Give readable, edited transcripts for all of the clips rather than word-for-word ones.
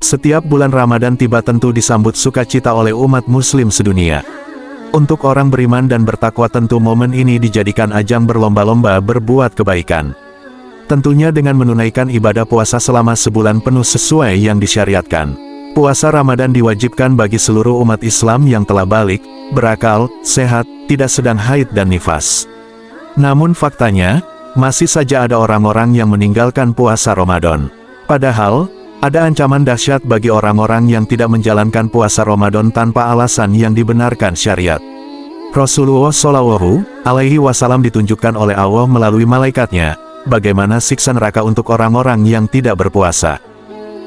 Setiap bulan Ramadan tiba tentu disambut sukacita oleh umat muslim sedunia. Untuk orang beriman dan bertakwa tentu momen ini dijadikan ajang berlomba-lomba berbuat kebaikan. Tentunya dengan menunaikan ibadah puasa selama sebulan penuh sesuai yang disyariatkan. Puasa Ramadan diwajibkan bagi seluruh umat Islam yang telah balik, berakal, sehat, tidak sedang haid dan nifas. Namun faktanya, masih saja ada orang-orang yang meninggalkan puasa Ramadan. Padahal, ada ancaman dahsyat bagi orang-orang yang tidak menjalankan puasa Ramadan tanpa alasan yang dibenarkan syariat. Rasulullah Shallallahu Alaihi Wasallam ditunjukkan oleh Allah melalui malaikatnya, bagaimana siksa neraka untuk orang-orang yang tidak berpuasa.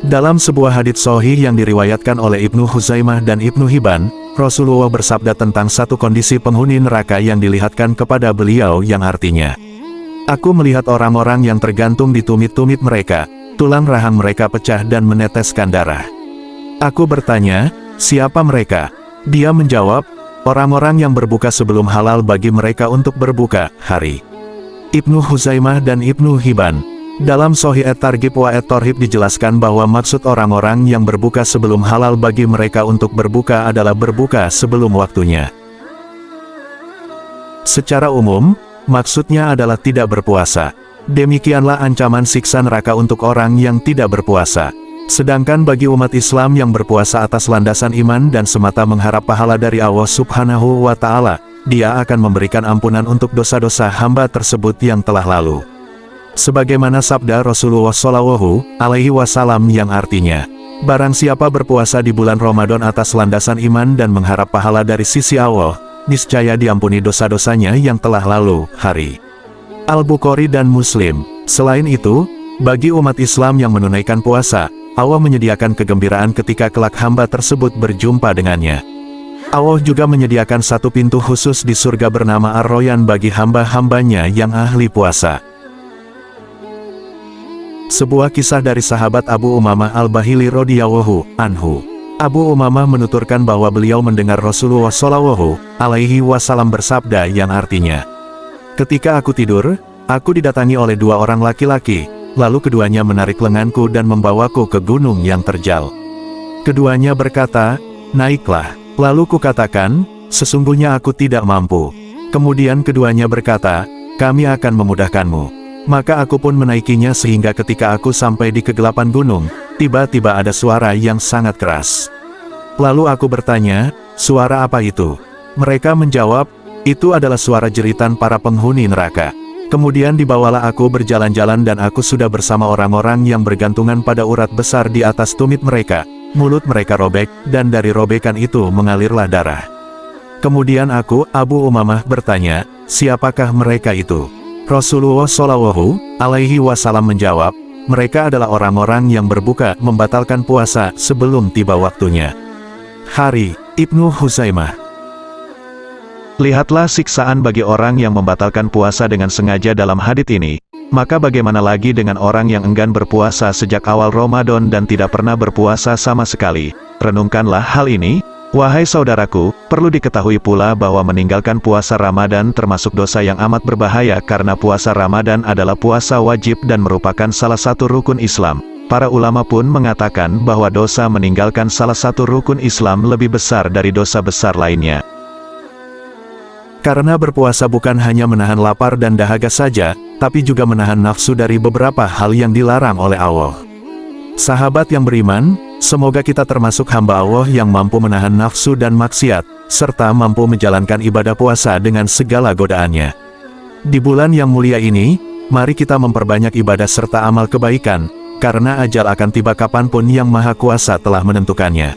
Dalam sebuah hadits sahih yang diriwayatkan oleh Ibnu Huzaimah dan Ibnu Hibban, Rasulullah bersabda tentang satu kondisi penghuni neraka yang dilihatkan kepada beliau yang artinya, "Aku melihat orang-orang yang tergantung di tumit-tumit mereka, tulang rahang mereka pecah dan meneteskan darah. Aku bertanya, siapa mereka?" Dia menjawab, orang-orang yang berbuka sebelum halal bagi mereka untuk berbuka hari. Ibnu Huzaimah dan Ibnu Hibban. Dalam Sahih At-Targhib wa At-Tarhib dijelaskan bahwa maksud orang-orang yang berbuka sebelum halal bagi mereka untuk berbuka adalah berbuka sebelum waktunya. Secara umum, maksudnya adalah tidak berpuasa. Demikianlah ancaman siksa neraka untuk orang yang tidak berpuasa. Sedangkan bagi umat Islam yang berpuasa atas landasan iman dan semata mengharap pahala dari Allah Subhanahu wa Ta'ala, Dia akan memberikan ampunan untuk dosa-dosa hamba tersebut yang telah lalu. Sebagaimana sabda Rasulullah Shallallahu Alaihi Wasallam yang artinya, barang siapa berpuasa di bulan Ramadan atas landasan iman dan mengharap pahala dari sisi Allah, niscaya diampuni dosa-dosanya yang telah lalu hari. Al-Bukhari dan Muslim. Selain itu, bagi umat Islam yang menunaikan puasa, Allah menyediakan kegembiraan ketika kelak hamba tersebut berjumpa dengannya. Allah juga menyediakan satu pintu khusus di surga bernama Ar-Royan bagi hamba-hambanya yang ahli puasa. Sebuah kisah dari sahabat Abu Umamah Al-Bahili radhiyallahu anhu. Abu Umamah menuturkan bahwa beliau mendengar Rasulullah Shallallahu Alaihi Wasallam bersabda yang artinya, "Ketika aku tidur, aku didatangi oleh dua orang laki-laki, lalu keduanya menarik lenganku dan membawaku ke gunung yang terjal. Keduanya berkata, 'Naiklah.' Lalu kukatakan, 'Sesungguhnya aku tidak mampu.' Kemudian keduanya berkata, 'Kami akan memudahkanmu.' Maka aku pun menaikinya sehingga ketika aku sampai di kegelapan gunung, tiba-tiba ada suara yang sangat keras. Lalu aku bertanya, 'Suara apa itu?' Mereka menjawab, 'Itu adalah suara jeritan para penghuni neraka.' Kemudian dibawalah aku berjalan-jalan dan aku sudah bersama orang-orang yang bergantungan pada urat besar di atas tumit mereka. Mulut mereka robek, dan dari robekan itu mengalirlah darah. Kemudian aku, Abu Umamah, bertanya, 'Siapakah mereka itu?' Rasulullah Shallallahu Alaihi Wasallam menjawab, 'Mereka adalah orang-orang yang berbuka membatalkan puasa sebelum tiba waktunya.'" Hari. Ibnu Huzaimah. Lihatlah siksaan bagi orang yang membatalkan puasa dengan sengaja dalam hadits ini, maka bagaimana lagi dengan orang yang enggan berpuasa sejak awal Ramadan dan tidak pernah berpuasa sama sekali. Renungkanlah hal ini, wahai saudaraku. Perlu diketahui pula bahwa meninggalkan puasa Ramadan termasuk dosa yang amat berbahaya karena puasa Ramadan adalah puasa wajib dan merupakan salah satu rukun Islam. Para ulama pun mengatakan bahwa dosa meninggalkan salah satu rukun Islam lebih besar dari dosa besar lainnya. Karena berpuasa bukan hanya menahan lapar dan dahaga saja, tapi juga menahan nafsu dari beberapa hal yang dilarang oleh Allah. Sahabat yang beriman, semoga kita termasuk hamba Allah yang mampu menahan nafsu dan maksiat, serta mampu menjalankan ibadah puasa dengan segala godaannya. Di bulan yang mulia ini, mari kita memperbanyak ibadah serta amal kebaikan, karena ajal akan tiba kapanpun Yang Maha Kuasa telah menentukannya.